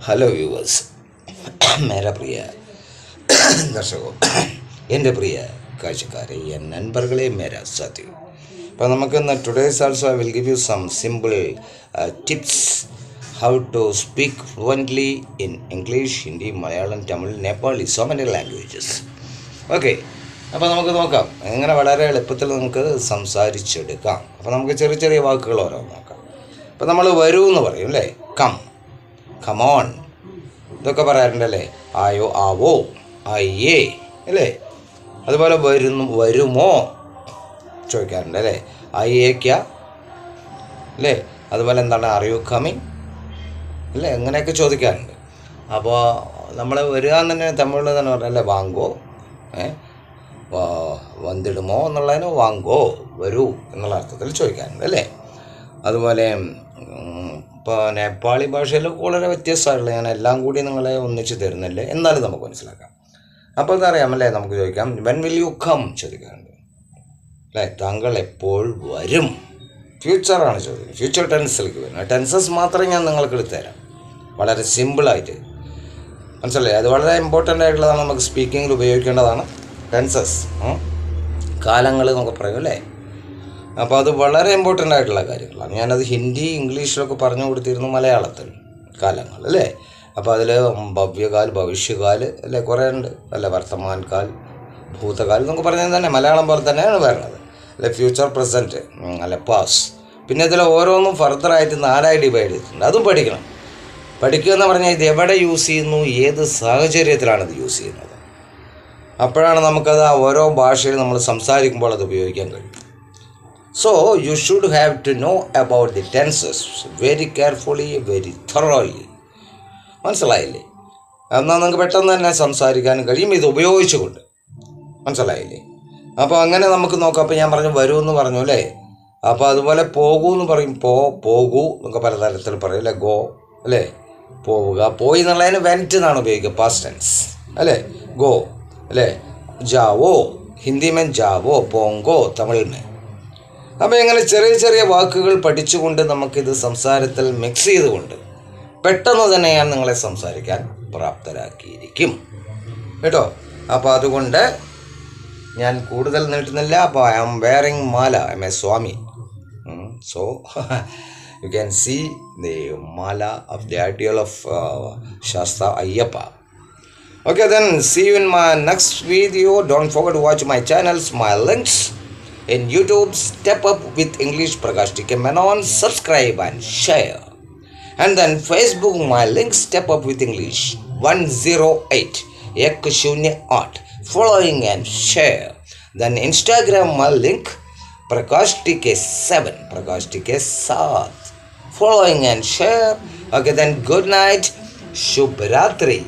Hello viewers, മേരാ പ്രിയ ദർശകോ, എൻ്റെ പ്രിയ കാഴ്ചക്കാരെ, നൻപർകളെ, മേരാ സാഥി. അപ്പോൾ നമുക്കിന്ന് todays also I will give you some simple tips how to speak fluently in English, Hindi, Malayalam, Tamil, Nepali, so many languages. Okay, അപ്പോൾ നമുക്ക് നോക്കാം എങ്ങനെ വളരെ എളുപ്പത്തിൽ നമുക്ക് സംസാരിച്ചെടുക്കാം. അപ്പോൾ നമുക്ക് ചെറിയ ചെറിയ വാക്കുകൾ ഓരോന്ന് നോക്കാം. അപ്പോൾ നമ്മൾ വരൂ എന്ന് പറയും അല്ലേ, കമോൺ, ഇതൊക്കെ പറയാറുണ്ടല്ലേ. ആയോ, ആവോ, അയ്യേ അല്ലേ. അതുപോലെ വരുമോ ചോദിക്കാറുണ്ട് അല്ലേ, അയ്യേക്ക അല്ലേ. അതുപോലെ എന്താണ്, ആർ യു കമ്മിങ് അല്ലേ, അങ്ങനെയൊക്കെ ചോദിക്കാറുണ്ട്. അപ്പോൾ നമ്മൾ വരിക എന്ന് തന്നെ തമിഴിൽ തന്നെ പറഞ്ഞല്ലേ, വാങ്ങോ, വന്നിടുമോ എന്നുള്ളതിന് വാങ്ങോ, വരൂ എന്നുള്ള അർത്ഥത്തിൽ ചോദിക്കാറുണ്ട് അല്ലേ. അതുപോലെ ഇപ്പോൾ നേപ്പാളി ഭാഷയിൽ വളരെ വ്യത്യസ്തമായിട്ടുള്ള, ഞാൻ എല്ലാം കൂടി നിങ്ങളെ ഒന്നിച്ച് തരുന്നില്ലേ, എന്നാലും നമുക്ക് മനസ്സിലാക്കാം. അപ്പോൾ അതറിയാമല്ലേ, നമുക്ക് ചോദിക്കാം വെൻ വിൽ യു കം ചോദിക്കാറുണ്ട് അല്ലേ. താങ്കൾ എപ്പോൾ വരും, ഫ്യൂച്ചറാണ് ചോദിക്കുന്നത്, ഫ്യൂച്ചർ ടെൻസിലേക്ക് വരുന്നത്. ടെൻസസ് മാത്രമേ ഞാൻ നിങ്ങൾക്ക് എടുത്തു തരാം, വളരെ സിമ്പിളായിട്ട് മനസ്സിലായി. അത് വളരെ ഇമ്പോർട്ടൻ്റ് ആയിട്ടുള്ളതാണ്, നമുക്ക് സ്പീക്കിങ്ങിൽ ഉപയോഗിക്കേണ്ടതാണ്. ടെൻസസ് കാലങ്ങൾ നമുക്ക് പറയും അല്ലേ. അപ്പോൾ അത് വളരെ ഇമ്പോർട്ടൻ്റ് ആയിട്ടുള്ള കാര്യങ്ങളാണ്. ഞാനത് ഹിന്ദി ഇംഗ്ലീഷിലൊക്കെ പറഞ്ഞു കൊടുത്തിരുന്നു, മലയാളത്തിൽ കാലങ്ങൾ അല്ലേ. അപ്പോൾ അതിൽ ഭവ്യകാൽ, ഭവിഷ്യകാൽ അല്ലേ, കുറേ ഉണ്ട് അല്ലേ. വർത്തമാൻകാൽ, ഭൂതകാൽ എന്നൊക്കെ പറഞ്ഞാൽ തന്നെ മലയാളം പോലെ തന്നെയാണ് വരുന്നത് അല്ലെ. ഫ്യൂച്ചർ, പ്രസൻറ്റ് അല്ലെ, പാസ്. പിന്നെ ഇതിൽ ഓരോന്നും ഫർദറായിട്ട് 4 ഡിവൈഡ് ചെയ്തിട്ടുണ്ട്, അതും പഠിക്കണം. പഠിക്കുക എന്ന് പറഞ്ഞാൽ ഇത് എവിടെ യൂസ് ചെയ്യുന്നു, ഏത് സാഹചര്യത്തിലാണ് ഇത് യൂസ് ചെയ്യുന്നത്, അപ്പോഴാണ് നമുക്കത് ഓരോ ഭാഷയിൽ നമ്മൾ സംസാരിക്കുമ്പോൾ അത് ഉപയോഗിക്കാൻ കഴിയും. So you should have to know about the tenses very carefully, very thoroughly. മനസ്സിലായില്ലേ? എന്നാൽ നിങ്ങൾക്ക് പെട്ടെന്ന് തന്നെ സംസാരിക്കാൻ കഴിയും ഇത് ഉപയോഗിച്ചുകൊണ്ട്. മനസ്സിലായില്ലേ? അപ്പോൾ അങ്ങനെ നമുക്ക് നോക്കാം. അപ്പോൾ ഞാൻ പറഞ്ഞു വരുമെന്ന് പറഞ്ഞു അല്ലേ. അപ്പോൾ അതുപോലെ പോകൂ എന്ന് പറയും, പോകൂ എന്നൊക്കെ പലതരത്തിൽ പറയും അല്ലേ. ഗോ അല്ലേ, പോവുക. പോയി എന്നുള്ളതിന് വെൻറ്റ് എന്നാണ് ഉപയോഗിക്കുക, പാസ്റ്റ് ടെൻസ് അല്ലേ. ഗോ അല്ലേ, Joao Hindi may, Joao, പോങ്കോ Tamil may. അപ്പോൾ ഇങ്ങനെ ചെറിയ ചെറിയ വാക്കുകൾ പഠിച്ചുകൊണ്ട് നമുക്കിത് സംസാരത്തിൽ മിക്സ് ചെയ്തുകൊണ്ട് പെട്ടെന്ന് തന്നെ ഞാൻ നിങ്ങളെ സംസാരിക്കാൻ പ്രാപ്തരാക്കിയിരിക്കും കേട്ടോ. അപ്പോൾ അതുകൊണ്ട് ഞാൻ കൂടുതൽ നീട്ടുന്നില്ല. അപ്പോൾ I am wearing mala, I am a swami. So you can see the mala of the ideal of Shastra Ayyappa. Okay, then see you in my next video. Don't forget to watch my channels, my links in YouTube, Step Up with English Prakash TK Menon. Subscribe and share. And then Facebook, my link, Step Up with English 108 108. Following and share. Then Instagram, my link, Prakash TK 7 Prakash TK 7. Following and share. Okay, then good night. Shubh Ratri.